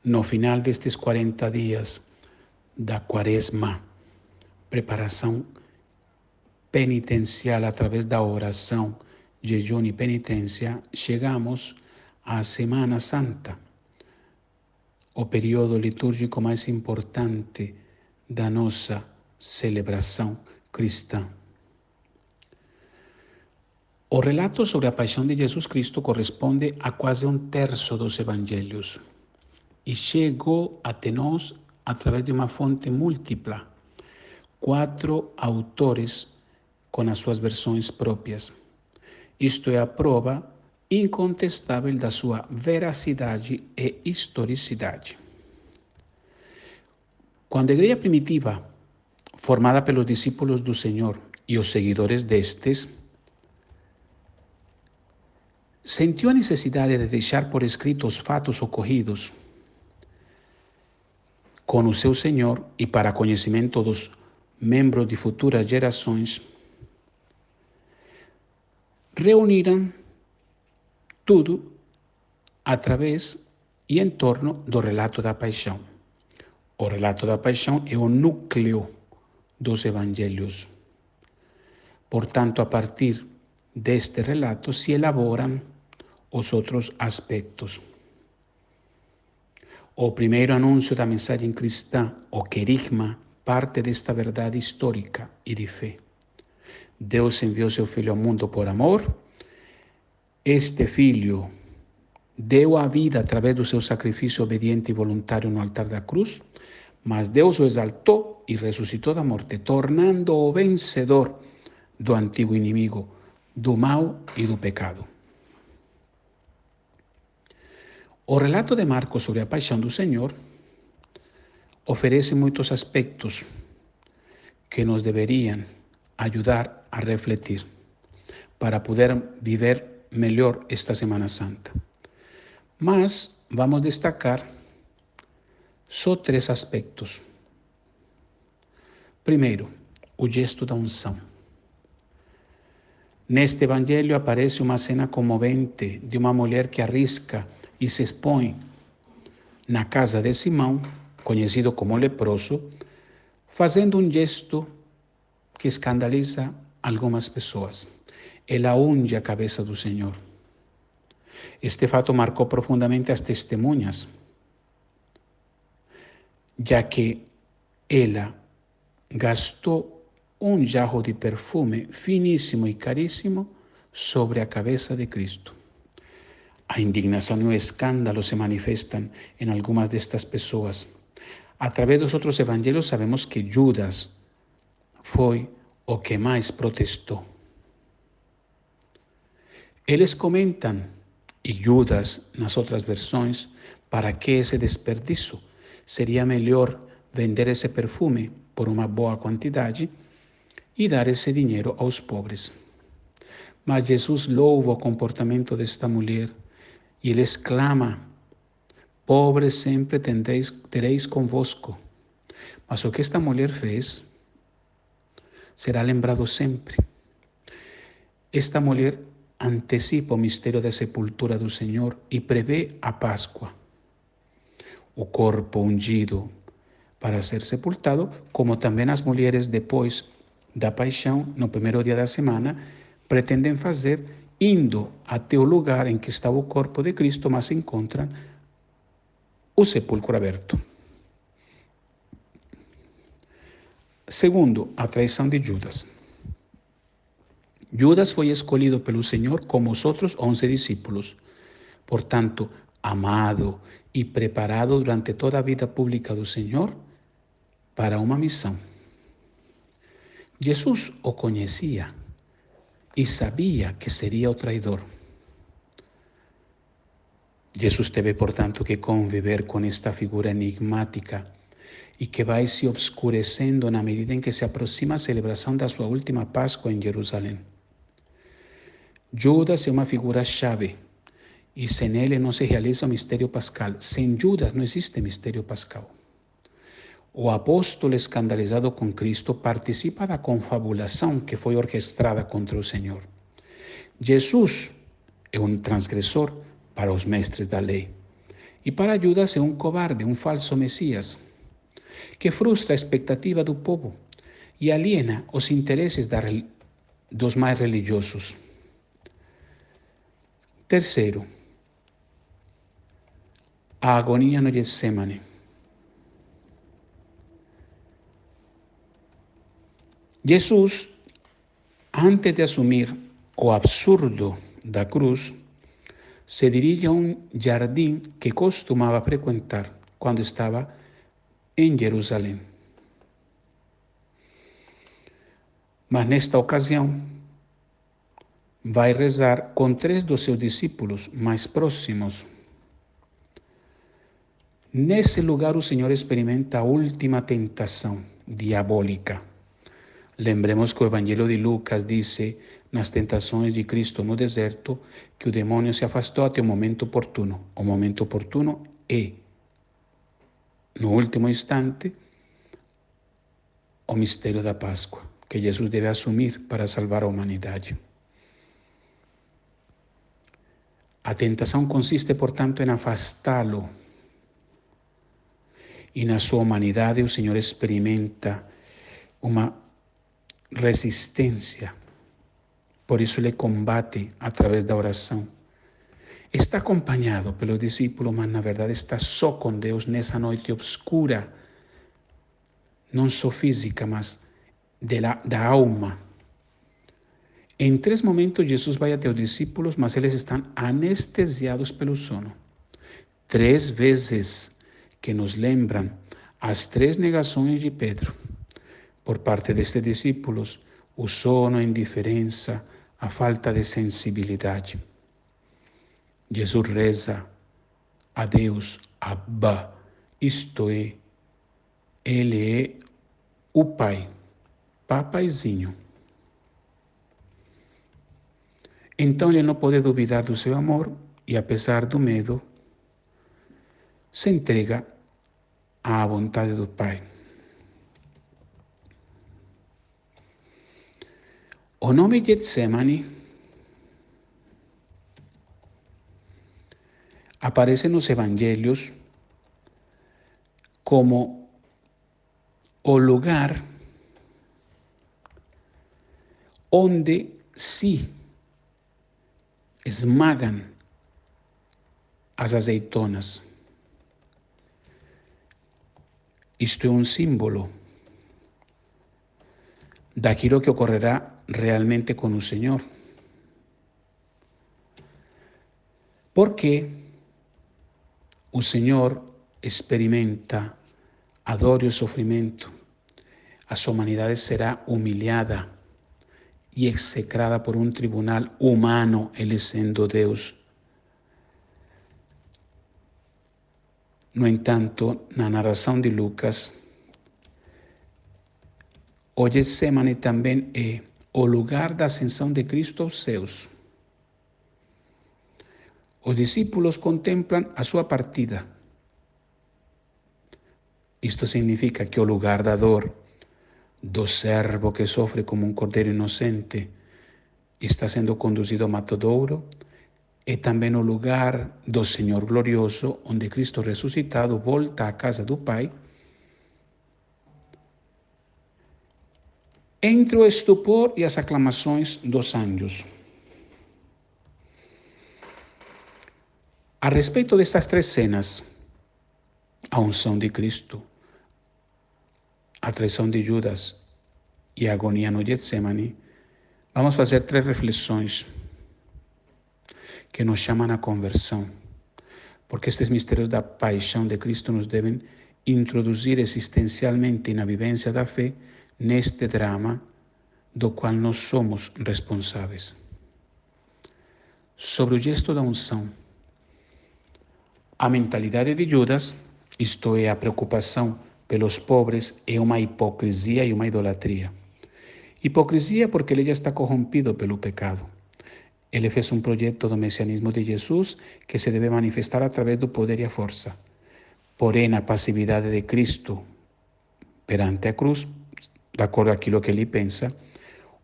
No final destes 40 dias da quaresma, preparação penitencial através da oração, jejum e penitência, chegamos à Semana Santa, o período litúrgico mais importante da nossa celebração cristã. O relato sobre a paixão de Jesus Cristo corresponde a quase um terço dos evangelhos e chegou até nós através de uma fonte múltipla, 4 autores com as suas versões próprias. Isto é a prova incontestável da sua veracidade e historicidade. Quando a igreja primitiva, formada pelos discípulos do Senhor e os seguidores destes, sentiu a necessidade de deixar por escrito os fatos ocorridos com o seu Senhor e para conhecimento dos membros de futuras gerações, reuniram tudo através e em torno do relato da paixão. O relato da paixão é o núcleo dos evangelhos. Portanto, a partir deste relato se elaboram os outros aspectos. O primeiro anúncio da mensagem cristã, o querigma, parte desta verdade histórica e de fé. Deus enviou seu Filho ao mundo por amor. Este Filho deu a vida através do seu sacrifício obediente e voluntário no altar da cruz, mas Deus o exaltou e ressuscitou da morte, tornando-o vencedor do antigo inimigo, do mal e do pecado. O relato de Marcos sobre a paixão do Senhor oferece muitos aspectos que nos deveriam ajudar a refletir para poder viver melhor esta Semana Santa. Mas vamos destacar só 3 aspectos. Primeiro, o gesto da unção. Neste evangelho aparece uma cena comovente de uma mulher que arrisca e se expõe na casa de Simão, conhecido como leproso, fazendo um gesto que escandaliza algumas pessoas. Ela unge a cabeça do Senhor. Este fato marcou profundamente as testemunhas, já que ela gastou um jarro de perfume finíssimo e caríssimo sobre a cabeça de Cristo. A indignação e o escândalo se manifestam em algumas destas pessoas. Através dos outros evangelhos sabemos que Judas foi o que mais protestou. Eles comentam, e Judas, nas outras versões, para que esse desperdício? Seria melhor vender esse perfume por uma boa quantidade e dar esse dinheiro aos pobres. Mas Jesus louva o comportamento desta mulher e ele exclama: pobres sempre tereis convosco. Mas o que esta mulher fez será lembrado sempre. Esta mulher antecipa o mistério da sepultura do Senhor e prevê a Páscoa. O corpo ungido para ser sepultado, como também as mulheres depois da paixão, no primeiro dia da semana, pretendem fazer, indo até o lugar em que estava o corpo de Cristo, mas encontram o sepulcro aberto. Segundo, a traição de Judas. Judas foi escolhido pelo Senhor como os outros 11 discípulos. Portanto, amado e preparado durante toda a vida pública do Senhor para uma missão. Jesus o conhecia e sabia que seria o traidor. Jesus teve, portanto, que conviver com esta figura enigmática e que vai se obscurecendo na medida em que se aproxima a celebração da sua última Páscoa em Jerusalém. Judas é uma figura-chave e sem ele não se realiza o mistério pascal. Sem Judas não existe mistério pascal. O apóstolo escandalizado com Cristo participa da confabulação que foi orquestrada contra o Senhor. Jesus é um transgressor para os mestres da lei E para Judas é um cobarde, um falso Messias, que frustra a expectativa do povo e aliena os interesses dos mais religiosos. Terceiro, a agonia no Getsemane. Jesus, antes de assumir o absurdo da cruz, se dirige a um jardim que costumava frequentar quando estava em Jerusalém. Mas nesta ocasião, vai rezar com 3 dos seus discípulos mais próximos. Nesse lugar, o Senhor experimenta a última tentação diabólica. Lembremos que o Evangelho de Lucas diz, nas tentações de Cristo no deserto, que o demônio se afastou até o momento oportuno. O momento oportuno é, no último instante, o mistério da Páscoa, que Jesus deve assumir para salvar a humanidade. A tentação consiste, portanto, em afastá-lo. E na sua humanidade o Senhor experimenta uma resistência. Por isso ele combate através da oração. Está acompanhado pelos discípulos, mas na verdade está só com Deus nessa noite obscura, não só física, mas da alma. Em 3 momentos Jesus vai até os discípulos, mas eles estão anestesiados pelo sono. 3 vezes que nos lembram as 3 negações de Pedro. Por parte destes discípulos, o sono, a indiferença, a falta de sensibilidade. Jesus reza a Deus, Abba, isto é, Ele é o Pai, papaizinho. Então ele não pode duvidar do seu amor e, apesar do medo, se entrega à vontade do Pai. O nome Getsemane aparece nos evangelhos como o lugar onde se esmagam as azeitonas. Isto é um símbolo daquilo que ocorrerá realmente com o Senhor. Porque o Senhor experimenta a dor e o sofrimento. A sua humanidade será humilhada e execrada por um tribunal humano, ele sendo Deus. No entanto, na narração de Lucas, o Getsemane também é o lugar da ascensão de Cristo aos céus. Os discípulos contemplam a sua partida. Isto significa que o lugar da dor, do servo que sofre como um cordeiro inocente, está sendo conduzido ao matadouro, é também o lugar do Senhor glorioso, onde Cristo ressuscitado volta à casa do Pai. Entre o estupor e as aclamações dos anjos. A respeito destas 3 cenas, a unção de Cristo, a traição de Judas e a agonia no Getsemane, vamos fazer 3 reflexões que nos chamam à conversão, porque estes mistérios da paixão de Cristo nos devem introduzir existencialmente na vivência da fé neste drama do qual nós somos responsáveis. Sobre o gesto da unção, a mentalidade de Judas, isto é, a preocupação pelos pobres, é uma hipocrisia e uma idolatria. Hipocrisia porque ele já está corrompido pelo pecado. Ele fez um projeto do messianismo de Jesus que se deve manifestar através do poder e a força. Porém, a passividade de Cristo perante a cruz, de acordo com aquilo que ele pensa,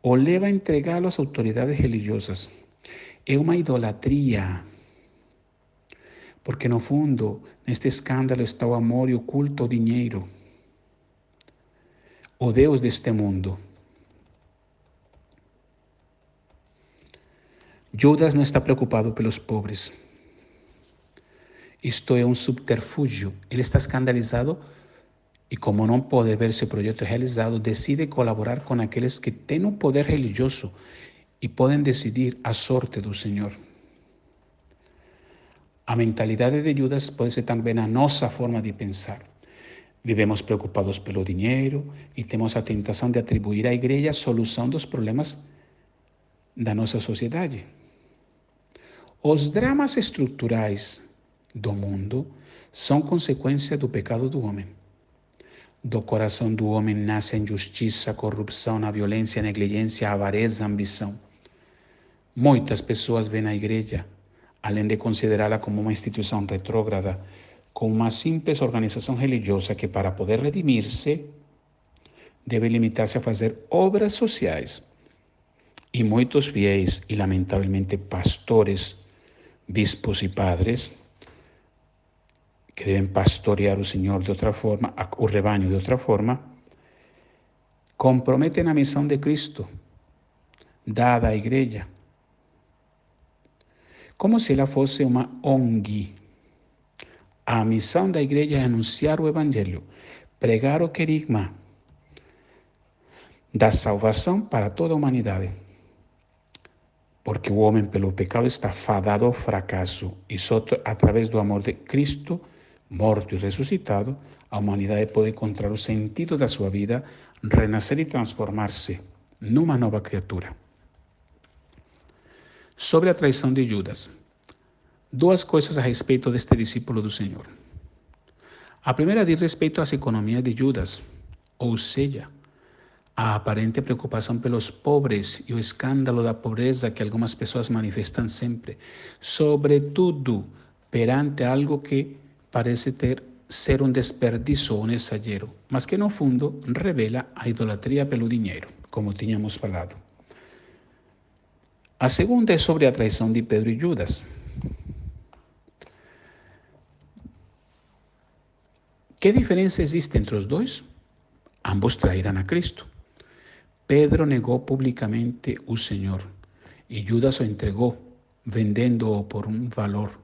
o leva a entregá-lo às autoridades religiosas. É uma idolatria. Porque no fundo, neste escândalo está o amor e o culto ao dinheiro, o Deus deste mundo. Judas não está preocupado pelos pobres. Isto é um subterfúgio. Ele está escandalizado e, como não pode ver seu projeto realizado, decide colaborar com aqueles que têm o poder religioso e podem decidir a sorte do Senhor. A mentalidade de Judas pode ser também a nossa forma de pensar. Vivemos preocupados pelo dinheiro e temos a tentação de atribuir à igreja a solução dos problemas da nossa sociedade. Os dramas estruturais do mundo são consequência do pecado do homem. Do coração do homem nasce a injustiça, a corrupção, a violência, a negligência, a avareza, a ambição. Muitas pessoas veem a igreja, além de considerá-la como uma instituição retrógrada, como uma simples organização religiosa que, para poder redimir-se, deve limitar-se a fazer obras sociais. E muitos fiéis e, lamentavelmente, pastores, bispos e padres, que devem pastorear o Senhor de outra forma, o rebanho de outra forma, comprometem a missão de Cristo, dada à igreja, como se ela fosse uma ONG. A missão da igreja é anunciar o Evangelho, pregar o querigma da salvação para toda a humanidade. Porque o homem, pelo pecado, está fadado ao fracasso e só através do amor de Cristo, morto e ressuscitado, a humanidade pode encontrar o sentido da sua vida, renascer e transformar-se numa nova criatura. Sobre a traição de Judas. Duas coisas a respeito deste discípulo do Senhor. A primeira diz respeito às economias de Judas, ou seja, a aparente preocupação pelos pobres e o escândalo da pobreza que algumas pessoas manifestam sempre, sobretudo perante algo que parece ser um desperdício ou um exagero, mas que no fundo revela a idolatria pelo dinheiro, como tínhamos falado. A segunda é sobre a traição de Pedro e Judas. Que diferença existe entre os dois? Ambos traíram a Cristo. Pedro negou publicamente o Senhor e Judas o entregou, vendendo-o por um valor,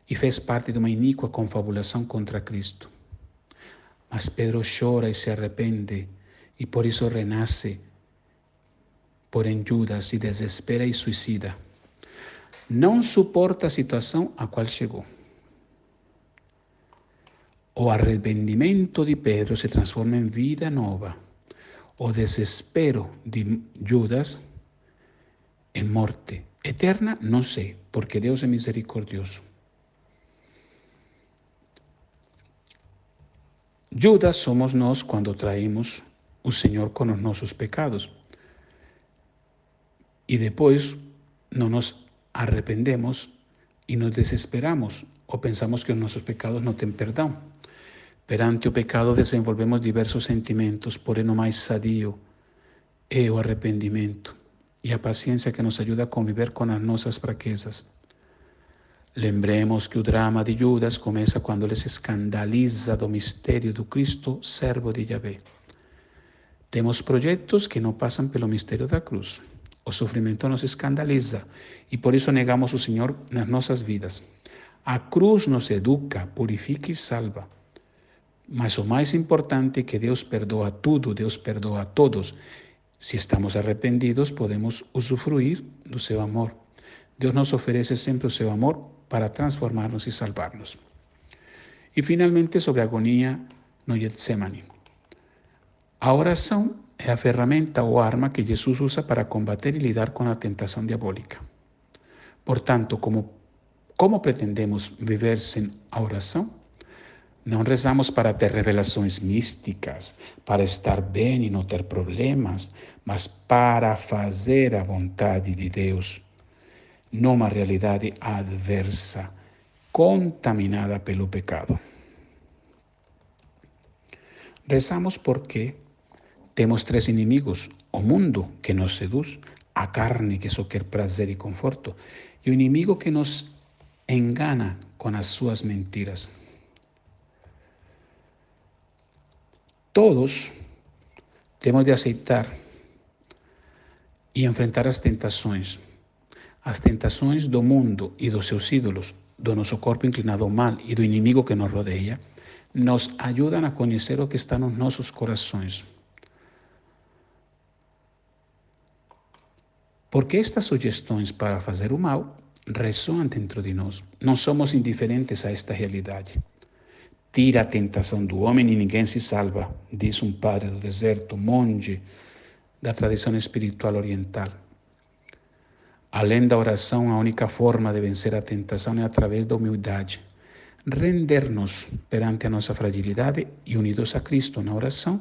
e fez parte de uma iníqua confabulação contra Cristo. Mas Pedro chora e se arrepende, e por isso renasce. Porém, Judas se desespera e suicida. Não suporta a situação a qual chegou. O arrependimento de Pedro se transforma em vida nova. O desespero de Judas em morte eterna, não sei, porque Deus é misericordioso. Judas somos nós quando traímos o Senhor com os nossos pecados. E depois não nos arrependemos e nos desesperamos ou pensamos que os nossos pecados não têm perdão. Perante o pecado desenvolvemos diversos sentimentos, porém o mais sadio é o arrependimento e a paciência que nos ajuda a conviver com as nossas fraquezas. Lembremos que o drama de Judas começa quando ele se escandaliza do mistério do Cristo, servo de Yahvé. Temos projetos que não passam pelo mistério da cruz. O sofrimento nos escandaliza e por isso negamos o Senhor nas nossas vidas. A cruz nos educa, purifica e salva. Mas o mais importante é que Deus perdoa tudo, Deus perdoa a todos. Se estamos arrependidos, podemos usufruir do seu amor. Deus nos oferece sempre o seu amor para transformar-nos e salvar-nos. E finalmente, sobre a agonia no Getsemane. A oração é a ferramenta ou arma que Jesus usa para combater e lidar com a tentação diabólica. Portanto, como pretendemos viver sem a oração? Não rezamos para ter revelações místicas, para estar bem e não ter problemas, mas para fazer a vontade de Deus numa realidade adversa, contaminada pelo pecado. Rezamos porque temos três inimigos: o mundo, que nos seduz, a carne, que só quer prazer e conforto, e o inimigo que nos engana com as suas mentiras. Todos temos de aceitar e enfrentar as tentações do mundo e dos seus ídolos, do nosso corpo inclinado ao mal e do inimigo que nos rodeia, nos ajudam a conhecer o que está nos nossos corações. Porque estas sugestões para fazer o mal ressoam dentro de nós. Não somos indiferentes a esta realidade. Tira a tentação do homem e ninguém se salva, diz um padre do deserto, monge da tradição espiritual oriental. Além da oração, a única forma de vencer a tentação é através da humildade. Render-nos perante a nossa fragilidade e unidos a Cristo na oração,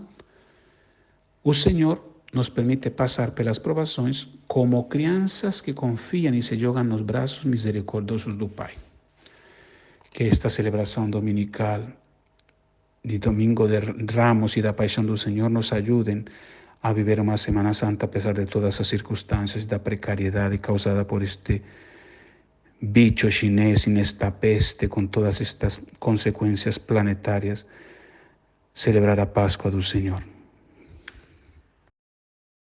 o Senhor nos permite passar pelas provações como crianças que confiam e se jogam nos braços misericordiosos do Pai. Que esta celebração dominical de Domingo de Ramos e da Paixão do Senhor nos ajudem a viver uma Semana Santa apesar de todas as circunstâncias da precariedade causada por este bicho chinês e nesta peste com todas estas consequências planetárias, celebrar a Páscoa do Senhor.